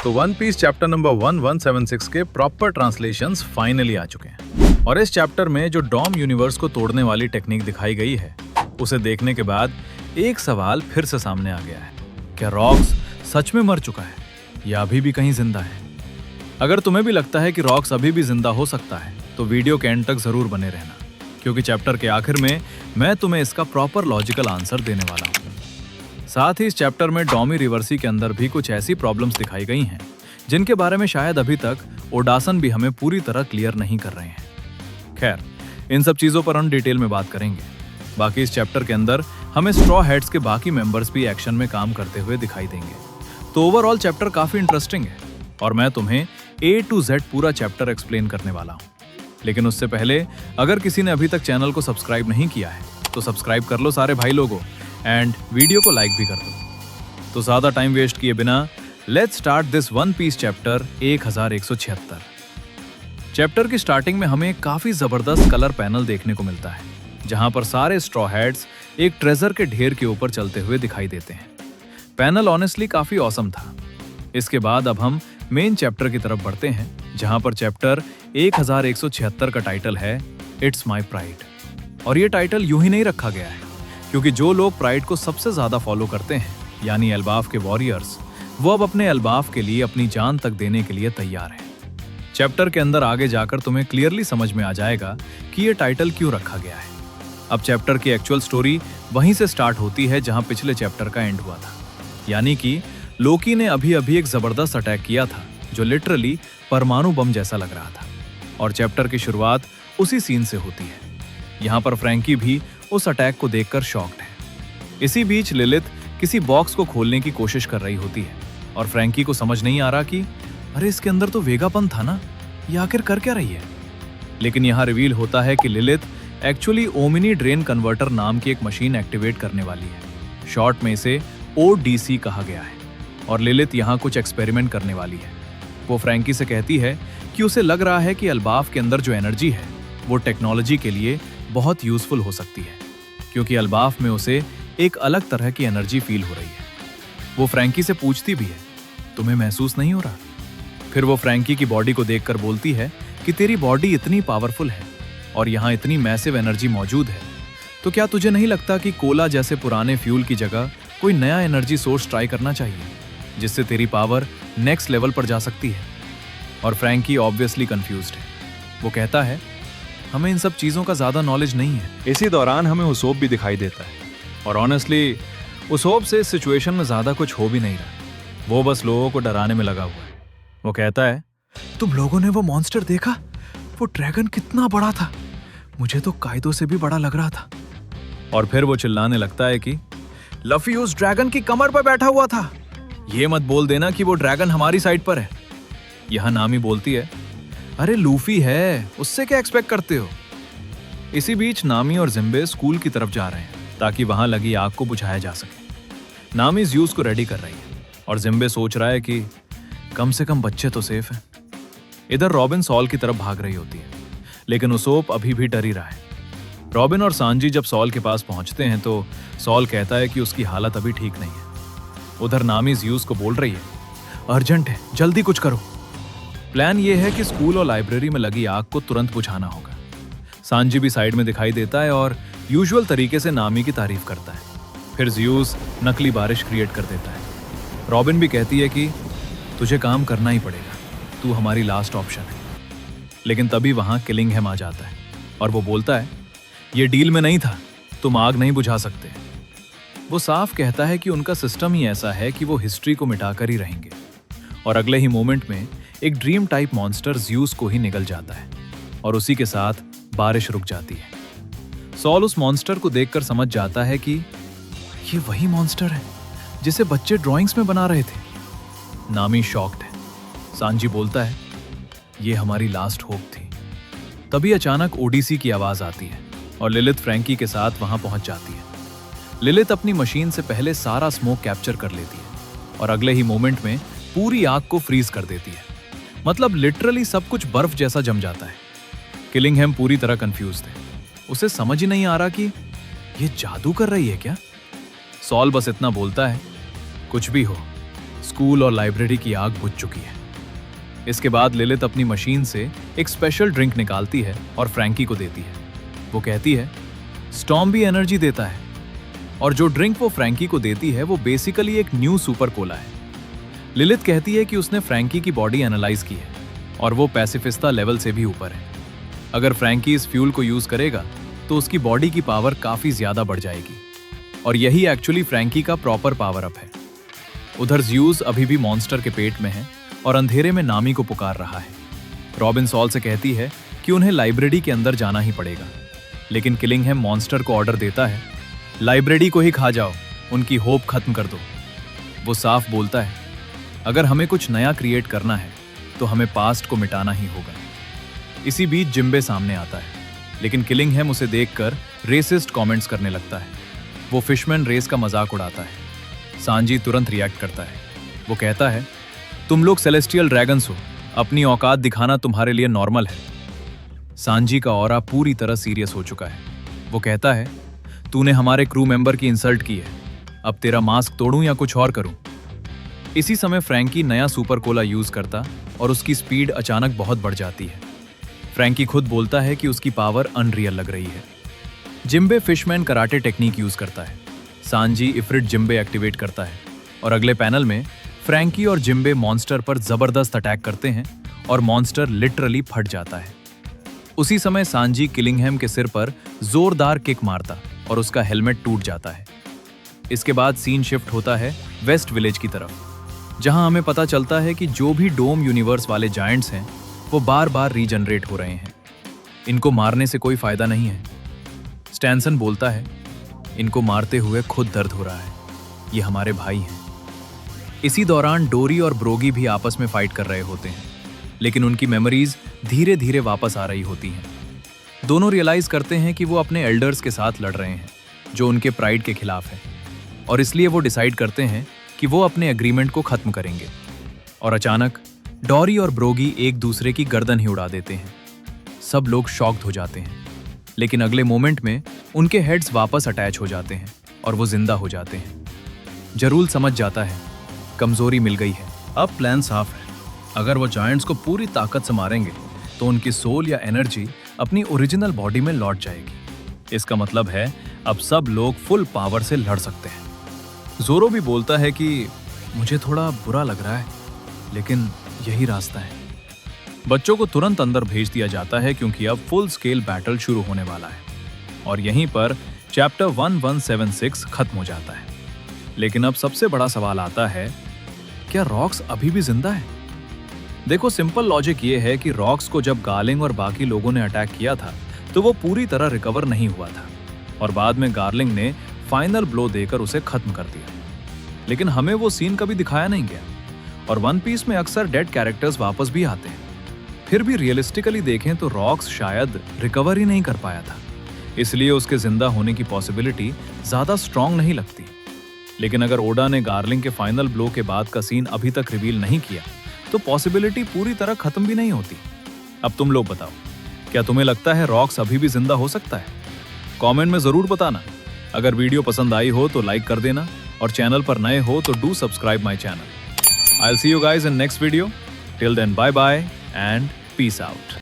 तो one Piece chapter number 1176 के proper translations finally आ चुके हैं और इस चैप्टर में जो डॉम यूनिवर्स को तोड़ने वाली टेक्निक दिखाई गई है उसे देखने के बाद एक सवाल फिर से सामने आ गया है। क्या रॉक्स सच में मर चुका है या अभी भी कहीं जिंदा है? अगर तुम्हें भी लगता है कि रॉक्स अभी भी जिंदा हो सकता है तो वीडियो के एंड तक जरूर बने रहना, क्योंकि चैप्टर के आखिर में मैं तुम्हें इसका प्रॉपर लॉजिकल आंसर देने वाला हूँ। साथ ही इस चैप्टर में डॉमी रिवर्सी के अंदर भी कुछ ऐसी प्रॉब्लम्स दिखाई गई हैं जिनके बारे में शायद अभी तक ओडासन भी हमें पूरी तरह क्लियर नहीं कर रहे हैं। खैर, इन सब चीजों पर हम डिटेल में बात करेंगे। बाकी इस चैप्टर के अंदर हमें स्ट्रॉ हैट्स के बाकी मेंबर्स भी एक्शन में काम करते हुए दिखाई देंगे। तो ओवरऑल चैप्टर काफी इंटरेस्टिंग है और मैं तुम्हें A to Z पूरा चैप्टर एक्सप्लेन करने वाला हूँ। लेकिन उससे पहले अगर किसी ने अभी तक चैनल को सब्सक्राइब नहीं किया है तो सब्सक्राइब कर लो सारे भाई लोगों, एंड वीडियो को लाइक भी कर दो। तो ज्यादा टाइम वेस्ट किए बिना let's start this One Piece chapter 1176। Chapter की स्टार्टिंग में हमें काफी जबरदस्त कलर पैनल देखने को मिलता है जहां पर सारे स्ट्रॉ हैट्स एक ट्रेजर के ढेर के ऊपर चलते हुए दिखाई देते हैं। पैनल ऑनेस्टली काफी ऑसम था। इसके बाद अब हम मेन चैप्टर की तरफ बढ़ते हैं जहां पर चैप्टर 1176 का टाइटल है इट्स माई प्राइड। और ये टाइटल यूं ही नहीं रखा गया है, क्योंकि जो लोग प्राइड को सबसे ज्यादा फॉलो करते हैं यानी एल्बाफ के वॉरियर्स, वो अब अपने एल्बाफ के लिए अपनी जान तक देने के लिए तैयार हैं। चैप्टर के अंदर आगे जाकर तुम्हें क्लियरली समझ में आ जाएगा कि ये टाइटल क्यों रखा गया है। अब चैप्टर की एक्चुअल स्टोरी वहीं से स्टार्ट होती है जहां पिछले चैप्टर का एंड हुआ था, यानी कि लोकी ने अभी अभी एक जबरदस्त अटैक किया था जो लिटरली परमाणु बम जैसा लग रहा था। और चैप्टर की शुरुआत उसी सीन से होती है। यहाँ पर फ्रैंकी भी उस अटैक को देखकर शॉक्ड है। इसी बीच लिलिथ किसी बॉक्स को खोलने की कोशिश कर रही होती है और फ्रैंकी को समझ नहीं आ रहा कि अरे इसके अंदर तो वेगापन था ना, ये आखिर कर क्या रही है। लेकिन यहाँ रिवील होता है कि Lilith actually Omni drain converter नाम की एक मशीन एक्टिवेट करने वाली है। शॉर्ट में इसे ODC कहा गया है और लिलिथ यहाँ कुछ एक्सपेरिमेंट करने वाली है। वो फ्रैंकी से कहती है कि उसे लग रहा है कि अल्बाफ के अंदर जो एनर्जी है वो टेक्नोलॉजी के लिए बहुत यूजफुल हो सकती है, क्योंकि अल्बाफ में उसे एक अलग तरह की एनर्जी फील हो रही है। वो फ्रैंकी से पूछती भी है, तुम्हें महसूस नहीं हो रहा? फिर वो फ्रैंकी की बॉडी को देखकर बोलती है कि तेरी बॉडी इतनी पावरफुल है और यहाँ इतनी मैसिव एनर्जी मौजूद है, तो क्या तुझे नहीं लगता कि कोला जैसे पुराने फ्यूल की जगह कोई नया एनर्जी सोर्स ट्राई करना चाहिए जिससे तेरी पावर नेक्स्ट लेवल पर जा सकती है? और फ्रैंकी ऑब्वियसली कंफ्यूज्ड है। वो कहता है, हमें इन सब चीजों का ज्यादा नॉलेज नहीं है। इसी दौरान हमें उसोप भी दिखाई देता है और ऑनेस्टली उसोप से इस सिचुएशन में ज्यादा कुछ हो भी नहीं रहा। वो बस लोगों को डराने में लगा हुआ है। वो कहता है, तुम लोगों ने वो मॉन्स्टर देखा? वो ड्रैगन कितना बड़ा था, मुझे तो कायदो से भी बड़ा लग रहा था। और फिर वो चिल्लाने लगता है कि लफी उस ड्रैगन की कमर पर बैठा हुआ था, ये मत बोल देना कि वो ड्रैगन हमारी साइड पर है। यहां नामी बोलती है, अरे लूफी है, उससे क्या एक्सपेक्ट करते हो? इसी बीच नामी और जिम्बे स्कूल की तरफ जा रहे हैं ताकि वहां लगी आग को बुझाया जा सके। नामी ज़्यूस को रेडी कर रही है और जिम्बे सोच रहा है कि कम से कम बच्चे तो सेफ हैं। इधर रॉबिन सॉल की तरफ भाग रही होती है, लेकिन उसोप अभी भी डर ही रहा है। रॉबिन और सांजी जब सॉल के पास पहुंचते हैं तो सॉल कहता है कि उसकी हालत अभी ठीक नहीं है। उधर नामी ज़्यूस को बोल रही है, अर्जेंट है, जल्दी कुछ करो। प्लान ये है कि स्कूल और लाइब्रेरी में लगी आग को तुरंत बुझाना होगा। सांजी भी साइड में दिखाई देता है और यूजुअल तरीके से नामी की तारीफ करता है। फिर ज़्यूस नकली बारिश क्रिएट कर देता है। रॉबिन भी कहती है कि तुझे काम करना ही पड़ेगा, तू हमारी लास्ट ऑप्शन है। लेकिन तभी वहां किलिंघम आ जाता है और वो बोलता है, ये डील में नहीं था, तुम आग नहीं बुझा सकते। वो साफ कहता है कि उनका सिस्टम ही ऐसा है कि वो हिस्ट्री को मिटाकर ही रहेंगे। और अगले ही मोमेंट में एक ड्रीम टाइप मॉन्स्टर ज़्यूस को ही निगल जाता है और उसी के साथ बारिश रुक जाती है। सॉल उस मॉन्स्टर को देखकर समझ जाता है कि ये वही मॉन्स्टर है जिसे बच्चे ड्राइंग्स में बना रहे थे। नामी शॉक्ड है। सांजी बोलता है, ये हमारी लास्ट होप थी। तभी अचानक ODC की आवाज आती है और लिलिथ फ्रैंकी के साथ वहां पहुंच जाती है। लिलिथ अपनी मशीन से पहले सारा स्मोक कैप्चर कर लेती है और अगले ही मोमेंट में पूरी आग को फ्रीज कर देती है। मतलब लिटरली सब कुछ बर्फ जैसा जम जाता है। किलिंघम पूरी तरह कंफ्यूज्ड है। उसे समझ ही नहीं आ रहा कि ये जादू कर रही है क्या। सॉल बस इतना बोलता है, कुछ भी हो, स्कूल और लाइब्रेरी की आग बुझ चुकी है। इसके बाद लिलिथ अपनी मशीन से एक स्पेशल ड्रिंक निकालती है और फ्रैंकी को देती है। वो कहती है स्टॉर्म भी एनर्जी देता है, और जो ड्रिंक वो फ्रैंकी को देती है वो बेसिकली एक न्यू सुपर कोला है। लिलिथ कहती है कि उसने फ्रैंकी की बॉडी एनालाइज की है और वो पैसिफिस्ता लेवल से भी ऊपर है। अगर फ्रैंकी इस फ्यूल को यूज करेगा तो उसकी बॉडी की पावर काफी ज्यादा बढ़ जाएगी, और यही एक्चुअली फ्रैंकी का प्रॉपर पावर अप है। उधर ज़्यूस अभी भी मॉन्स्टर के पेट में है और अंधेरे में नामी को पुकार रहा है। रॉबिन सॉल से कहती है कि उन्हें लाइब्रेरी के अंदर जाना ही पड़ेगा, लेकिन किलिंगहैम मॉन्स्टर को ऑर्डर देता है लाइब्रेरी को ही खा जाओ, उनकी होप खत्म कर दो। वो साफ बोलता है अगर हमें कुछ नया क्रिएट करना है तो हमें पास्ट को मिटाना ही होगा। इसी बीच जिम्बे सामने आता है, लेकिन किलिंगहैम उसे देखकर रेसिस्ट कमेंट्स करने लगता है। वो फिशमैन रेस का मजाक उड़ाता है। सांजी तुरंत रिएक्ट करता है। वो कहता है तुम लोग सेलेस्टियल ड्रैगन्स हो, अपनी औकात दिखाना तुम्हारे लिए नॉर्मल है। सांजी का ऑरा पूरी तरह सीरियस हो चुका है। वो कहता है तूने हमारे क्रू मेंबर की इंसल्ट की है, अब तेरा मास्क तोड़ूं या कुछ और करूं। इसी समय फ्रैंकी नया सुपर कोला यूज करता और उसकी स्पीड अचानक बहुत बढ़ जाती है। फ्रैंकी खुद बोलता है कि उसकी पावर अनरियल लग रही है। जिम्बे फिशमैन कराटे टेक्निक यूज करता है। सांजी इफ्रिट जिम्बे एक्टिवेट करता है और अगले पैनल में फ्रैंकी और जिम्बे मॉन्स्टर पर जबरदस्त अटैक करते हैं और मॉन्स्टर लिटरली फट जाता है। उसी समय सांजी किलिंगहैम के सिर पर जोरदार किक मारता और उसका हेलमेट टूट जाता है। इसके बाद सीन शिफ्ट होता है वेस्ट विलेज की तरफ, जहां हमें पता चलता है कि जो भी डोम यूनिवर्स वाले जायंट्स हैं वो बार बार रीजनरेट हो रहे हैं। इनको मारने से कोई फायदा नहीं है। स्टैनसन बोलता है इनको मारते हुए खुद दर्द हो रहा है, ये हमारे भाई हैं। इसी दौरान डोरी और ब्रोगी भी आपस में फाइट कर रहे होते हैं, लेकिन उनकी मेमोरीज धीरे धीरे वापस आ रही होती हैं। दोनों रियलाइज करते हैं कि वो अपने एल्डर्स के साथ लड़ रहे हैं जो उनके प्राइड के खिलाफ है, और इसलिए वो डिसाइड करते हैं कि वो अपने एग्रीमेंट को खत्म करेंगे। और अचानक डोरी और ब्रोगी एक दूसरे की गर्दन ही उड़ा देते हैं। सब लोग शॉक्ड हो जाते हैं, लेकिन अगले मोमेंट में उनके हेड्स वापस अटैच हो जाते हैं और वो जिंदा हो जाते हैं। जरूल समझ जाता है कमजोरी मिल गई है। अब प्लान साफ है। अगर वो जायंट्स को पूरी ताकत से मारेंगे तो उनकी सोल या एनर्जी अपनी ओरिजिनल बॉडी में लौट जाएगी। इसका मतलब है अब सब लोग फुल पावर से लड़ सकते हैं। जोरो भी बोलता है कि मुझे थोड़ा बुरा लग रहा है, लेकिन यही रास्ता है। बच्चों को तुरंत अंदर भेज दिया जाता है क्योंकि अब फुल स्केल बैटल शुरू होने वाला है, और यहीं पर चैप्टर 1176 खत्म हो जाता है। लेकिन अब सबसे बड़ा सवाल आता है, क्या रॉक्स अभी भी जिंदा है? देखो, सिंपल लॉजिक ये है कि रॉक्स को जब गार्लिंग और बाकी लोगों ने अटैक किया था तो वो पूरी तरह रिकवर नहीं हुआ था, और बाद में गार्लिंग ने फाइनल ब्लो देकर उसे खत्म कर दिया। लेकिन हमें वो सीन कभी दिखाया नहीं गया, और वन पीस में अक्सर डेड कैरेक्टर्स वापस भी आते हैं। फिर भी रियलिस्टिकली देखें तो रॉक्स शायद रिकवर ही नहीं कर पाया था, इसलिए उसके जिंदा होने की पॉसिबिलिटी ज्यादा स्ट्रांग नहीं लगती। लेकिन अगर ओडा ने गार्लिंग के फाइनल ब्लो के बाद का सीन अभी तक रिवील नहीं किया तो पॉसिबिलिटी पूरी तरह खत्म भी नहीं होती। अब तुम लोग बताओ, क्या तुम्हें लगता है रॉक्स अभी भी जिंदा हो सकता है? कमेंट में जरूर बताना। अगर वीडियो पसंद आई हो तो लाइक कर देना, और चैनल पर नए हो तो do subscribe my channel. I will see you guys in next video. Till then, bye bye and peace out.